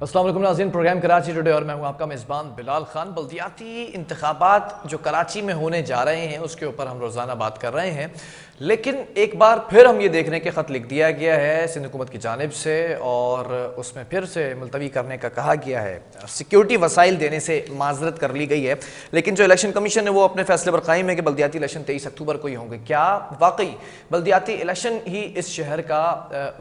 अस्सलाम वालेकुम नाज़रीन, प्रोग्राम कराची टुडे और मैं हूं आपका मेज़बान बिलाल खान। बल्दियाती इंतखाबात जो कराची में होने जा रहे हैं उसके ऊपर हम रोज़ाना बात कर रहे हैं, लेकिन एक बार फिर हम ये देखने के ख़त लिख दिया गया है सिंध हुकूमत की जानिब से और उसमें फिर से मुलतवी करने का कहा गया है। सिक्योरिटी वसाइल देने से माजरत कर ली गई है, लेकिन जो इलेक्शन कमीशन है वो अपने फैसले पर कायम है कि बल्दियाती इलेक्शन 23 अक्टूबर को ही होंगे। क्या वाकई बल्दियाती इलेक्शन ही इस शहर का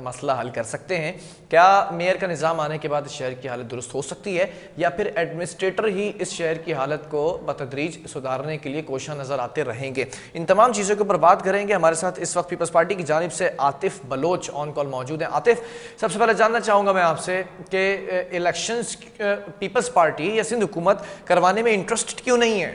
मसला हल कर सकते हैं? क्या मेयर का निज़ाम आने के बाद इस शहर की हालत दुरुस्त हो सकती है, या फिर एडमिनिस्ट्रेटर ही इस शहर की हालत को बतदरीज सुधारने के लिए कोशिश नज़र आते रहेंगे? इन तमाम चीज़ों के ऊपर बात करेंगे। हमारे साथ इस वक्त पीपल्स पार्टी की जानिब से आतिफ बलोच ऑन कॉल मौजूद हैं। आतिफ, सबसे पहले जानना चाहूँगा मैं आपसे कि इलेक्शंस पीपल्स पार्टी या सिंध हुकूमत करवाने में इंटरेस्ट क्यों नहीं है?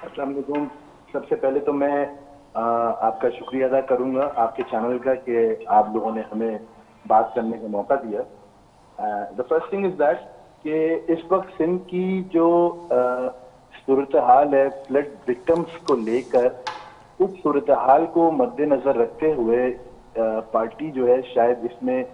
अस्सलाम वालेकुम। सबसे पहले तो मैं आपका शुक्रिया अदा करूंगा आपके चैनल का कि आप लोगों ने हमें बात करने का मौका दिया। The first thing is that कि इस वक्त सिंध की जो सूरत हाल है फ्लड विक्टिम्स को लेकर, उस सूरत हाल को मद्देनजर रखते हुए पार्टी जो है शायद इसमें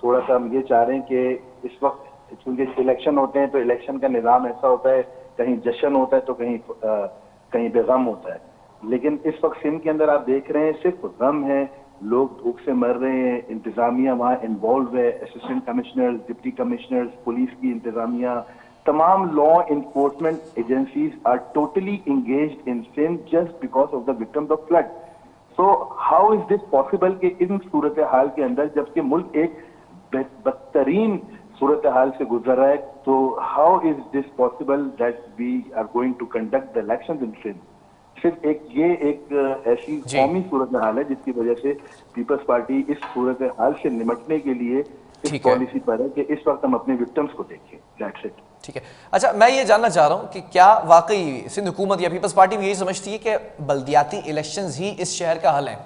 थोड़ा सा हम ये चाह रहे हैं कि इस वक्त चूंकि इलेक्शन होते हैं तो इलेक्शन का निज़ाम ऐसा होता है, कहीं जश्न होता है तो कहीं बेगम होता है। लेकिन इस वक्त सिंध के अंदर आप देख रहे हैं सिर्फ गम है, लोग भूख से मर रहे हैं, इंतजामिया वहाँ इन्वॉल्व है, assistant commissioner, deputy commissioners, police की इंतजामिया, तमाम law enforcement agencies are totally engaged in Sindh just because of the victims of flood. So how is this possible कि इन सूरत हाल के अंदर जबकि मुल्क एक बदतरीन सूरत हाल से गुजर रहा है, तो how is this possible that we are going to conduct the elections in Sindh? सिर्फ एक ऐसी कौमी सूरत हाल है जिसकी वजह से पीपल्स पार्टी इस सूरत हाल से निपटने के लिए इस पॉलिसी पर है कि इस वक्त हम अपने विक्टिम्स को देखें। That's it. ठीक है। अच्छा, मैं ये जानना चाह रहा हूँ कि क्या वाकई सिंध हुकूमत या पीपल्स पार्टी भी यही समझती है कि बल्दियाती इलेक्शंस ही इस शहर का हल है?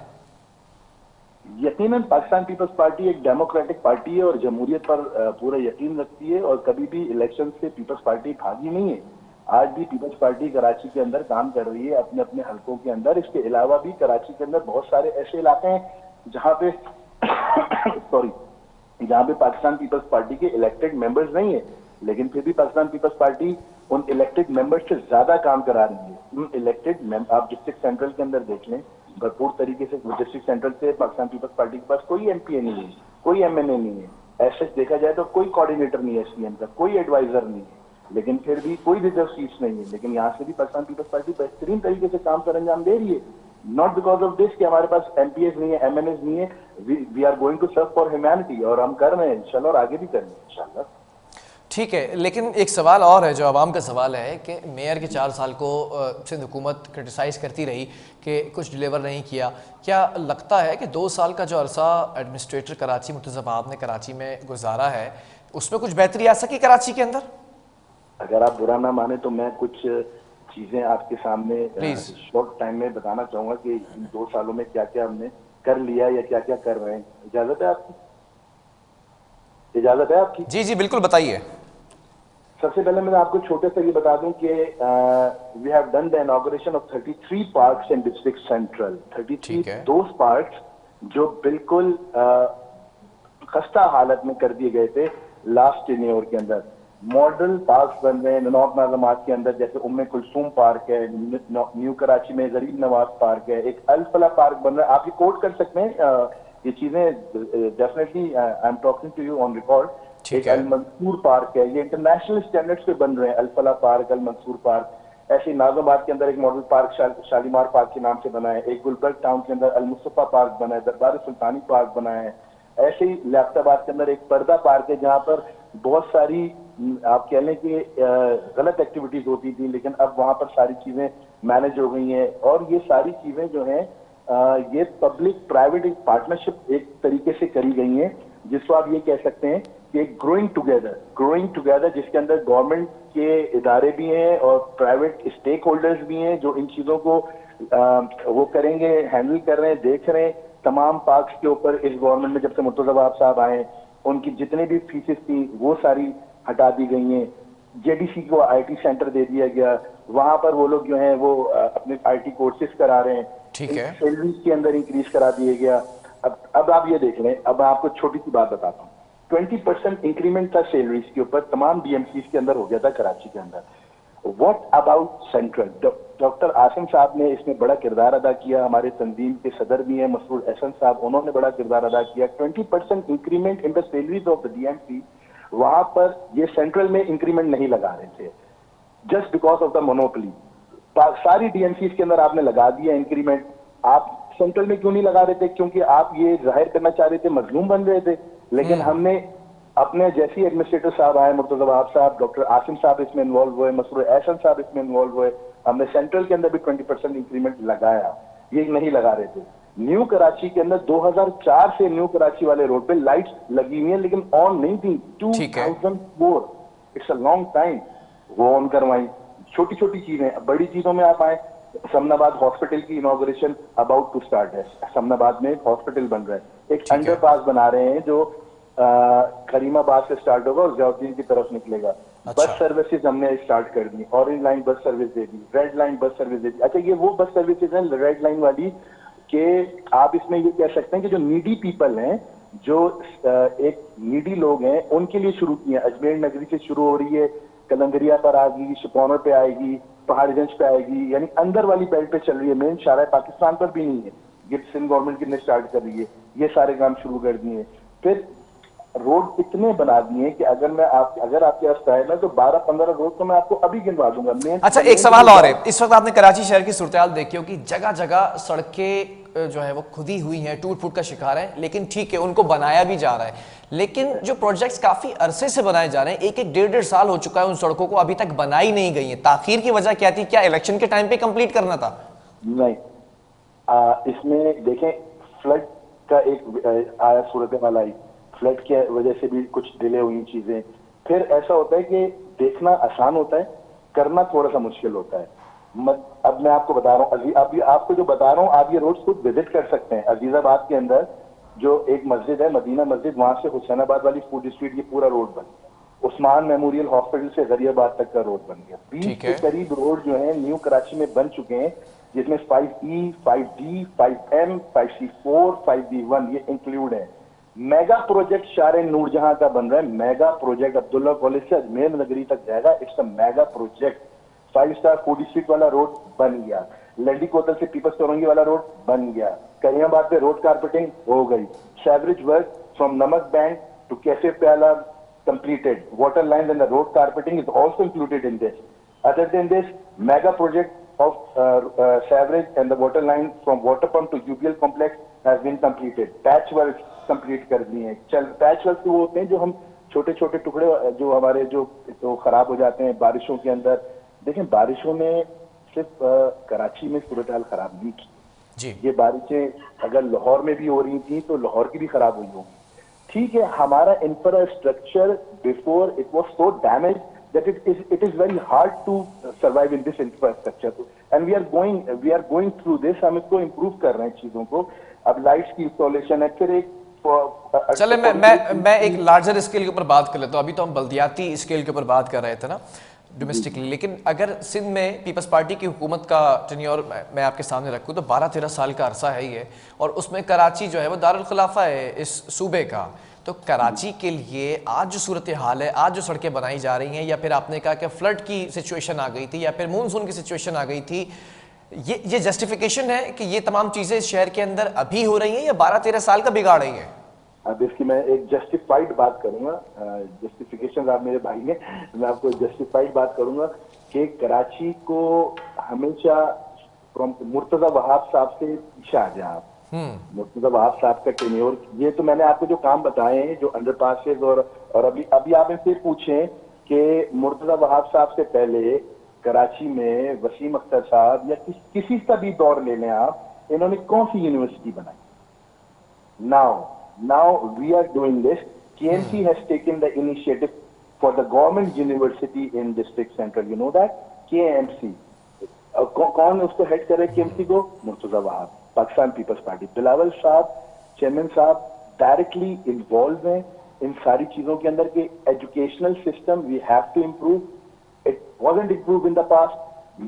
यकीनन पाकिस्तान पीपल्स पार्टी एक डेमोक्रेटिक पार्टी है और जमहूरियत पर पूरा यकीन रखती है और कभी भी इलेक्शन से पीपल्स पार्टी भागी नहीं है। आज भी पीपल्स पार्टी कराची के अंदर काम कर रही है अपने अपने हलकों के अंदर। इसके अलावा भी कराची के अंदर बहुत सारे ऐसे इलाके हैं जहां पे जहां पे पाकिस्तान पीपल्स पार्टी के इलेक्टेड मेंबर्स नहीं है, लेकिन फिर भी पाकिस्तान पीपल्स पार्टी उन इलेक्टेड मेंबर्स से ज्यादा काम करा रही है। उन इलेक्टेड आप डिस्ट्रिक्ट सेंट्रल के अंदर देख लें, भरपूर तरीके से डिस्ट्रिक्ट सेंट्रल से पाकिस्तान पीपल्स पार्टी के पास कोई एमपीए नहीं है, कोई एमएनए नहीं है। ऐसे देखा जाए तो कोई कोऑर्डिनेटर नहीं है एसपीएम का, कोई एडवाइजर नहीं है, लेकिन फिर भी कोई रिजर्व सीट्स नहीं है। लेकिन यहाँ से भी पाकिस्तान पीपल्स पार्टी बेहतरीन तरीके से काम सर अंजाम दे रही है। नॉट बिकॉज ऑफ दिस कि हमारे पास एमपीएस नहीं है, एमएनएस नहीं है। We are going to serve for humanity और हम कर रहे हैं इंशाल्लाह और आगे भी करेंगे इंशाल्लाह। ठीक है, लेकिन एक सवाल और है जो आवाम का सवाल है कि मेयर के 4 साल को सिंध हुकूमत क्रिटिसाइज़ करती रही कि कुछ डिलीवर नहीं किया। क्या लगता है कि 2 साल का जो अरसा एडमिनिस्ट्रेटर कराची मुर्तज़ा ने कराची में गुजारा है उसमें कुछ बेहतरी आ सकी कराची के अंदर? अगर आप बुरा ना माने तो मैं कुछ चीजें आपके सामने शॉर्ट टाइम में बताना चाहूंगा कि इन 2 सालों में क्या क्या हमने कर लिया या क्या क्या कर रहे हैं। इजाजत है आपकी? इजाजत है आपकी? जी जी बिल्कुल, बताइए। सबसे पहले मैं आपको छोटे से ये बता दूं कि we have done the inauguration of 33 parks in district central. 33 those parks जो बिल्कुल खस्ता हालत में कर दिए गए थे लास्ट टेन्योर के अंदर। मॉडल पार्क बन रहे हैं नौक नाज़मात के अंदर, जैसे उम्मे कुलसूम पार्क है, न्यू कराची में गरीब नवाज पार्क है, एक अल-फला पार्क बन रहा है। आप ये कोट कर सकते हैं, ये चीजें definitely I am talking to you on record. एक अल मंसूर पार्क है, ये इंटरनेशनल स्टैंडर्ड्स पे बन रहे हैं। अल-फला पार्क, अल मंसूर पार्क। ऐसे नाज़माबाद के अंदर एक मॉडल पार्क शालीमार पार्क के नाम से बना है। एक गुलबर्ग टाउन के अंदर अल मुस्तफा पार्क बना है, दरबार सुल्तानी पार्क बना है। ऐसे ही लियाकताबाद के अंदर एक पर्दा पार्क है जहां पर बहुत सारी आप कह लें कि गलत एक्टिविटीज होती थी, लेकिन अब वहां पर सारी चीजें मैनेज हो गई हैं। और ये सारी चीजें जो हैं ये पब्लिक प्राइवेट एक पार्टनरशिप एक तरीके से करी गई हैं, जिसको आप ये कह सकते हैं कि ग्रोइंग टुगेदर जिसके अंदर गवर्नमेंट के इदारे भी हैं और प्राइवेट स्टेक होल्डर्स भी हैं जो इन चीजों को वो करेंगे, हैंडल कर रहे हैं, देख रहे हैं। तमाम पार्क्स के ऊपर इस गवर्नमेंट में जब से मुर्तज़ा साहब आए उनकी जितनी भी फीसेस थी वो सारी हटा दी गई हैं। जेडीसी को आईटी सेंटर दे दिया गया, वहां पर वो लोग जो हैं वो अपने आईटी कोर्सेज करा रहे हैं। ठीक है, सैलरीज के अंदर इंक्रीज करा दिया गया। अब आप ये देख लें, अब मैं आपको छोटी सी बात बताता हूँ। 20% इंक्रीमेंट था सैलरीज के ऊपर, तमाम डीएमसीज के अंदर हो गया था कराची के अंदर। What about central? Doctor Asim साहब ने इसमें बड़ा किरदार अदा किया, हमारे तंजीम के सदर भी हैं मसरूर एहसन साहब, उन्होंने बड़ा किरदार अदा किया। 20% increment in the salaries of the DMC, वहां पर ये सेंट्रल में इंक्रीमेंट नहीं लगा रहे थे just because of the monopoly. सारी डीएमसीज के अंदर आपने लगा दिया इंक्रीमेंट, आप सेंट्रल में क्यों नहीं लगा रहे थे? क्योंकि आप ये जाहिर करना चाह रहे थे मजलूम बन रहे थे। लेकिन हमने अपने जैसी एडमिनिस्ट्रेटर साहब आए, मुर्तजा वहाब साहब, डॉक्टर आसिम साहब इसमें इन्वॉल्व हुए, मसरूर एहसन साहब इसमें इन्वॉल्व हुए, हमने सेंट्रल के अंदर भी 20% इंक्रीमेंट लगाया, ये नहीं लगा रहे थे। न्यू कराची के अंदर 2004 से न्यू कराची वाले रोड पे लाइट्स लगी हुई है लेकिन ऑन नहीं थी। 2004, इट्स अ लॉन्ग टाइम, वो ऑन करवाई। छोटी छोटी चीजें, बड़ी चीजों में आप आए, समनाबाद हॉस्पिटल की इनॉग्रेशन अबाउट टू स्टार्ट है। समनाबाद में एक हॉस्पिटल बन रहा है, एक अंडरपास बना रहे हैं जो करीमाबाद से स्टार्ट होगा और जौहरीन की तरफ निकलेगा। बस सर्विसेज हमने स्टार्ट कर दी, ऑरेंज लाइन बस सर्विस दे दी, रेड लाइन बस सर्विस दे दी। अच्छा, ये वो बस सर्विसेज हैं रेड लाइन वाली के आप इसमें ये कह सकते हैं कि जो नीडी पीपल हैं, जो एक नीडी लोग हैं, उनके लिए शुरू की है। अजमेर नगरी से शुरू हो रही है, कलंदरिया पर आएगी, शिपोनर पे आएगी, पहाड़गंज पे आएगी, यानी अंदर वाली बेल्ट पे चल रही है। मेन शारा पाकिस्तान पर भी नहीं है, ये सिंध गवर्नमेंट की ने स्टार्ट कर रही है। ये सारे काम शुरू कर दिए। फिर रोड इतने बना दिए कि अगर आपके पास टाइम है तो 12-15 रोड तो मैं आपको अभी गिनवा दूंगा। अच्छा, एक सवाल और है। इस वक्त आपने कराची शहर की सूरत देखी हो कि जगह जगह सड़कें जो है वो खुदी हुई हैं, टूट फूट का शिकार है, लेकिन ठीक है उनको बनाया भी जा रहा है। लेकिन जो प्रोजेक्ट्स काफी अरसे से बनाए जा रहे हैं, एक डेढ़ साल हो चुका है उन सड़कों को अभी तक बनाई नहीं गई है। ताखीर की वजह क्या थी? क्या इलेक्शन के टाइम पे कंप्लीट करना था? नहीं, इसमें देखें, फ्लड का एक आया सूरत हाल आई, फ्लड की वजह से भी कुछ डिले हुई चीजें। फिर ऐसा होता है कि देखना आसान होता है, करना थोड़ा सा मुश्किल होता है। अब मैं आपको बता रहा हूँ, अभी आपको जो बता रहा हूँ, आप ये रोड खुद विजिट कर सकते हैं। अजीजाबाद के अंदर जो एक मस्जिद है, मदीना मस्जिद, वहां से हुसैनाबाद वाली फूड स्ट्रीट, ये पूरा रोड बन गया। उस्मान मेमोरियल हॉस्पिटल से गरियाबाद तक का रोड बन गया। 20 के करीब रोड जो है न्यू कराची में बन चुके हैं, जिसमें 5E, 5D, 5M, 5C4, 5D1 ये इंक्लूड है। मेगा प्रोजेक्ट शारे नूरजहां का बन रहा है। मेगा प्रोजेक्ट अब्दुल्ला कॉलेज से अजमेर नगरी तक जाएगा। It's a mega project. 5 star food street वाला रोड बन गया। लंडी कोतल से पीपल्स चौरंगी वाला रोड बन गया। करीमाबाद पे रोड कारपेटिंग हो गई। सेवरेज वर्क फ्रॉम नमक बैंक टू कैफे प्याला completed. Water lines and the road carpeting is also included in this. Other than this, mega project of sewerage and the water line from water pump to UBL complex has been completed. Patch work complete कर दिए हैं। Patch work वो होते हैं जो हम छोटे छोटे टुकड़े जो हमारे जो तो खराब हो जाते हैं बारिशों के अंदर। देखें, बारिशों में सिर्फ कराची में सूरत हाल खराब नहीं की जी। ये बारिशें अगर लाहौर में भी हो रही थी तो लाहौर की भी खराब हुई होगी। ठीक है, हमारा infrastructure before it was so damage that it is very hard to survive in this infrastructure, and we are going through this. हम इसको इम्प्रूव कर रहे हैं चीजों को। अब लाइट्स की इंस्टॉलेशन है। फिर एक चले मैं एक लार्जर स्केल के ऊपर बात कर लेता हूँ। अभी तो हम बल्दियाती स्केल के ऊपर बात कर रहे थे ना, डोमेस्टिकली, लेकिन अगर सिंध में पीपल्स पार्टी की हुकूमत का टेन्योर मैं आपके सामने रखूँ तो 12-13 साल का अरसा है ये, और उसमें कराची जो है वो दारुल खिलाफा है इस सूबे का। तो कराची के लिए आज जो सूरत हाल है, आज जो सड़कें बनाई जा रही हैं, या फिर आपने कहा कि फ्लड की सिचुएशन आ गई थी या फिर मानसून की सिचुएशन आ गई थी, ये जस्टिफिकेशन है कि ये तमाम चीज़ें इस शहर के अंदर अभी हो रही हैं या 12-13 साल का बिगाड़ रही है? अब इसकी मैं एक जस्टिफाइड बात करूंगा। जस्टिफिकेशन आप मेरे भाई ने, मैं आपको जस्टिफाइड बात करूंगा कि कराची को हमेशा मुर्तजा वहाब साहब से पीछे आ जाए आप। मुर्तजा वहाब साहब का टेन्योर, ये तो मैंने आपको जो काम बताए हैं जो अंडरपासेस और अभी आप इनसे पूछें कि मुर्तजा वहाब साहब से पहले कराची में वसीम अख्तर साहब या किसी का भी दौर ले लें आप, इन्होंने कौन सी यूनिवर्सिटी बनाई? Now we are doing this. KMC has taken the initiative for the government university in district central. You know that? KMC. कौन उसको हेड कर रहे हैं KMC को? Murtaza Wahab, Pakistan Peoples party. बिलावल साहब, चेयरमैन साहब डायरेक्टली इन्वॉल्व हैं इन सारी चीजों के अंदर कि educational system we have to improve. It wasn't improve in the past,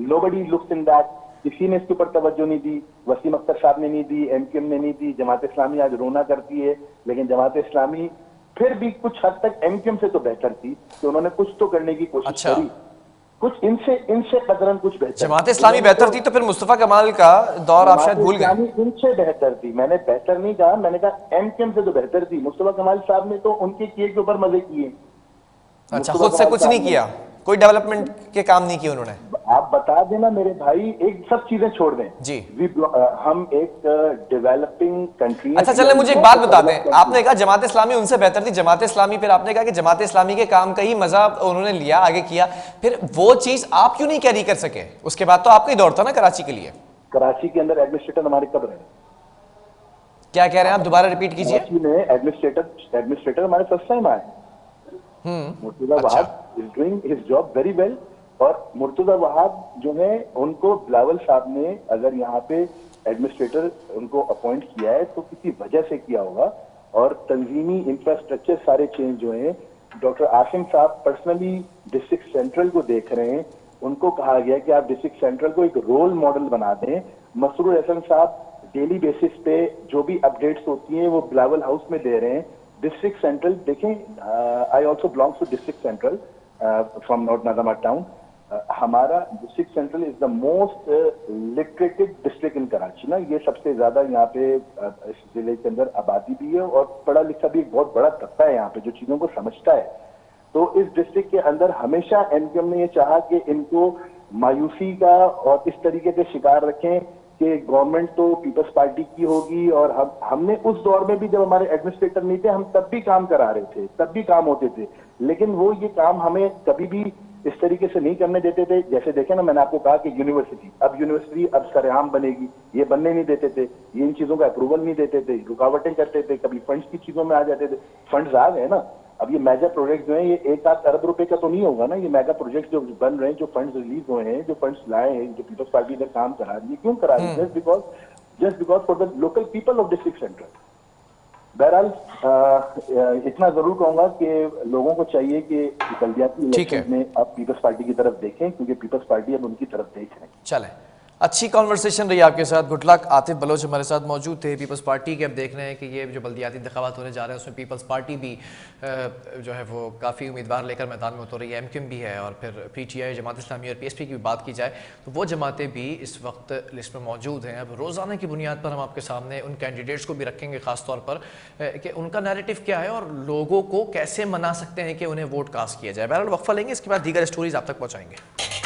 nobody looks in that. किसी ने इसके ऊपर तवज्जो नहीं दी। वसीम अख्तर साहब ने नहीं दी, MKM ने नहीं दी। जमात इस्लामी आज रोना करती है, लेकिन जमात इस्लामी फिर भी कुछ हद तक एमक्यूएम से तो बेहतर थी कि उन्होंने कुछ तो करने की कोशिश करी, कुछ इनसे कदरन कुछ बेहतर। जमात इस्लामी बेहतर थी तो फिर मुस्तफा कमाल का दौर आप शायद भूल गए। इनसे बेहतर थी, मैंने बेहतर नहीं कहा, मैंने कहा एमक्यूएम से तो बेहतर थी। मुस्तफा कमाल साहब ने तो उनके किए के ऊपर मजे किए। अच्छा, खुद से कुछ नहीं किया, कोई डेवलपमेंट के काम नहीं किए उन्होंने। आप बता देना मेरे भाई, एक सब चीजें छोड़ दें जी, हम एक डेवलपिंग कंट्री। अच्छा चले, मुझे एक बात बता दें, आपने कहा जमात इस्लामी उनसे बेहतर थी, जमात इस्लामी, फिर आपने कहा कि जमात इस्लामी के काम का ही मजा उन्होंने लिया, आगे किया, फिर वो चीज आप क्यों नहीं कैरी कर सके? उसके बाद तो आपका ही दौर था ना कराची के लिए। कराची के अंदर एडमिनिस्ट्रेटर हमारे कब रहे? क्या कह रहे हैं आप, दोबारा रिपीट कीजिए। कराची में एडमिनिस्ट्रेटर हमारे फर्स्ट टाइम आए। Murtaza Wahab is doing his job very well. और मुर्तजा वहाब जो है, उनको बिलावल साहब ने अगर यहाँ पे एडमिनिस्ट्रेटर उनको अपॉइंट किया है तो किसी वजह से किया होगा। और तंजीमी इंफ्रास्ट्रक्चर सारे चेंज जो हैं, डॉक्टर आसिम साहब पर्सनली डिस्ट्रिक्ट सेंट्रल को देख रहे हैं। उनको कहा गया कि आप डिस्ट्रिक्ट सेंट्रल को एक रोल मॉडल बना दें। मसरूर हसन साहब डेली बेसिस पे जो भी अपडेट्स होती हैं वो बिलावल हाउस में दे रहे हैं। डिस्ट्रिक्ट सेंट्रल देखें, I also belongs to district central from north Nazimabad town. हमारा district central is the most literated district in Karachi ना। ये सबसे ज्यादा यहाँ पे इस जिले के अंदर आबादी भी है और पढ़ा लिखा भी एक बहुत बड़ा तबका है यहाँ पे जो चीजों को समझता है। तो इस डिस्ट्रिक्ट के अंदर हमेशा एमक्यूएम ने ये चाहा कि इनको मायूसी का और इस तरीके के शिकार रखें कि गवर्नमेंट तो पीपल्स पार्टी की होगी। और हमने उस दौर में भी, जब हमारे एडमिनिस्ट्रेटर नहीं थे, हम तब भी काम करा रहे थे, तब भी काम होते थे, लेकिन वो ये काम हमें कभी भी इस तरीके से नहीं करने देते थे। जैसे देखे ना, मैंने आपको कहा कि यूनिवर्सिटी अब सरेआम बनेगी, ये बनने नहीं देते थे, ये इन चीजों का अप्रूवल नहीं देते थे, रुकावटें करते थे, कभी फंड्स की चीजों में आ जाते थे। फंड्स आ गए ना, अब ये मेगा प्रोजेक्ट जो है, ये 1 अरब रुपए का तो नहीं होगा ना। ये मेगा प्रोजेक्ट जो बन रहे हैं, जो फंड्स रिलीज हुए हैं, जो फंड्स लाए हैं, जो पीपल्स पार्टी ने काम करा रही है, क्यों करा रही है? Just because for the local people of district central. बहरहाल इतना जरूर कहूंगा कि लोगों को चाहिए कि बल्दियाती इलेक्शन में अब पीपल्स पार्टी की तरफ देखें, क्योंकि पीपल्स पार्टी अब उनकी तरफ देख रहे हैं। चलें, अच्छी कॉन्वर्सेशन रही आपके साथ। Good luck. आतिफ बलोच हमारे साथ मौजूद थे पीपल्स पार्टी के। अब देख रहे हैं कि ये जो बल्दियाती इंतखाबात होने जा रहे हैं उसमें पीपल्स पार्टी भी जो है वो काफ़ी उम्मीदवार लेकर मैदान में उतर रही है। एमक्यूएम भी है और फिर पीटीआई, जमात इस्लामी और पीएसपी की भी बात की जाए तो वो जमातें भी इस वक्त लिस्ट में मौजूद हैं। अब रोज़ाना की बुनियाद पर हम आपके सामने उन कैंडिडेट्स को भी रखेंगे ख़ास तौर पर कि उनका नैरेटिव क्या है और लोगों को कैसे मना सकते हैं कि उन्हें वोट कास्ट किया जाए। बहरहाल वक्फा लेंगे, इसके बाद दीगर स्टोरीज आप तक पहुँचाएंगे।